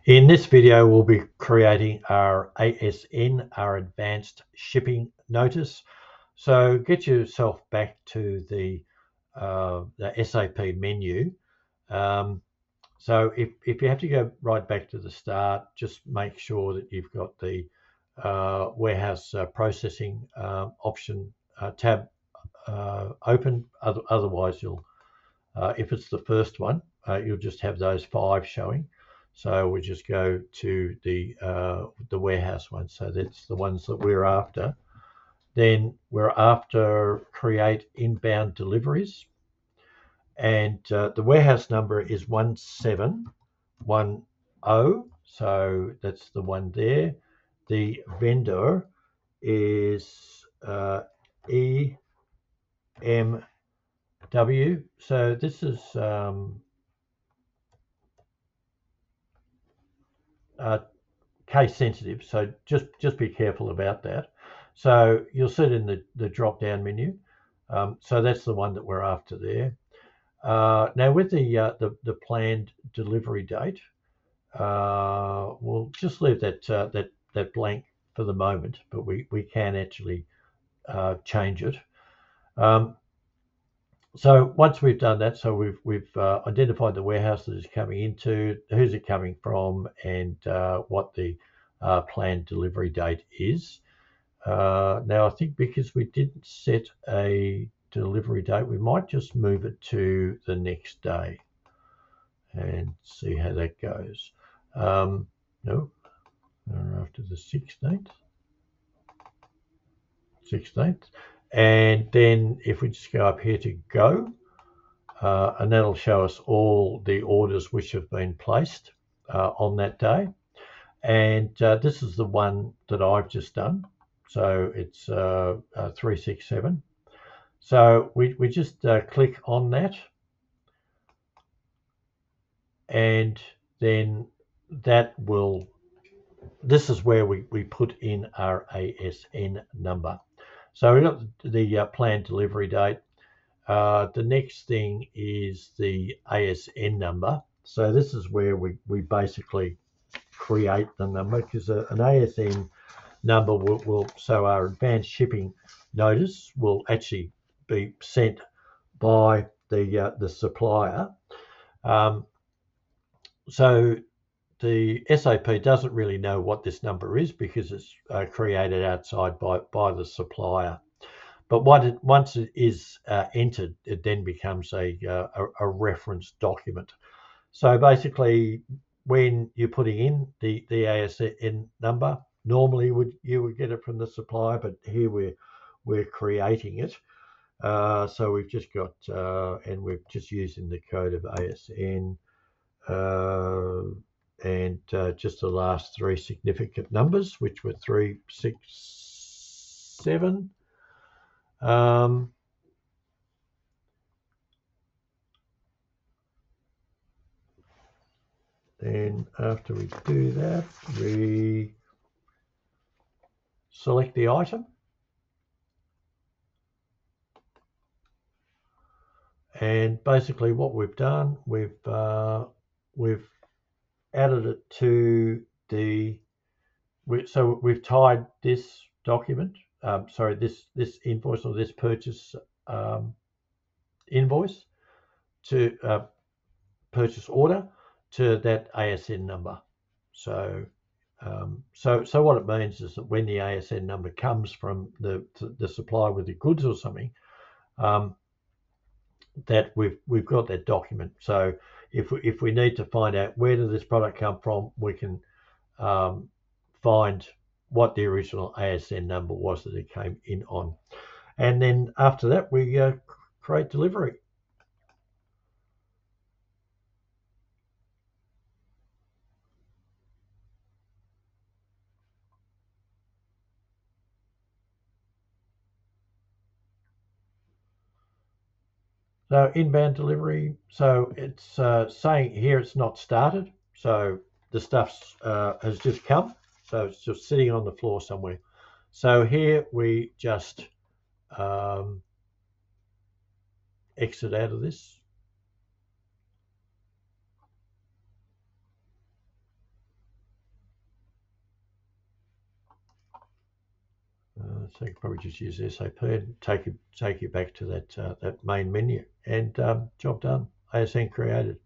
In this video, we'll be creating our ASN, our Advanced Shipping Notice. So get yourself back to the SAP menu. So if you have to go right back to the start, just make sure that you've got the warehouse processing option tab open. Otherwise, you'll if it's the first one, you'll just have those 5 showing. So we just go to the warehouse one. So that's the ones that we're after. Then we're after create inbound deliveries, and the warehouse number is 1710. So that's the one there. The vendor is EMW. So this is case sensitive, so just be careful about that. So you'll see it in the drop down menu. So that's the one that we're after there. Now with the planned delivery date, we'll just leave that blank for the moment, but we can actually change it. So once we've done that, so we've identified the warehouse that it's coming into, who's it coming from, and what the planned delivery date is. Now I think because we didn't set a delivery date, we might just move it to the next day and see how that goes. No, after the 16th. And then if we just go up here to go, and that'll show us all the orders which have been placed on that day. And this is the one that I've just done. So it's 367. So we just click on that, and then this is where we put in our ASN number. So we've got the planned delivery date. The next thing is the ASN number. So this is where we basically create the number, because an ASN number will so our advanced shipping notice will actually be sent by the supplier. So the SAP doesn't really know what this number is because it's created outside by the supplier. But once it is entered, it then becomes a reference document. So basically, when you're putting in the ASN number, normally you would get it from the supplier, but here we're creating it. So we've just got, and we're just using the code of ASN, and just the last 3 significant numbers, which were 367. Then after we do that, we select the item, and basically what we've done, we've added it to so we've tied this document, this invoice or this purchase invoice to purchase order to that ASN number. So so what it means is that when the ASN number comes from the supplier with the goods or something, that we've got that document. So if we need to find out where did this product come from, we can find what the original ASN number was that it came in on. And then after that, we create delivery. So inbound delivery, so it's saying here it's not started. So the stuff has just come. So it's just sitting on the floor somewhere. So here we just exit out of this. So you can probably just use SAP and take you back to that main menu, and job done. ASN created.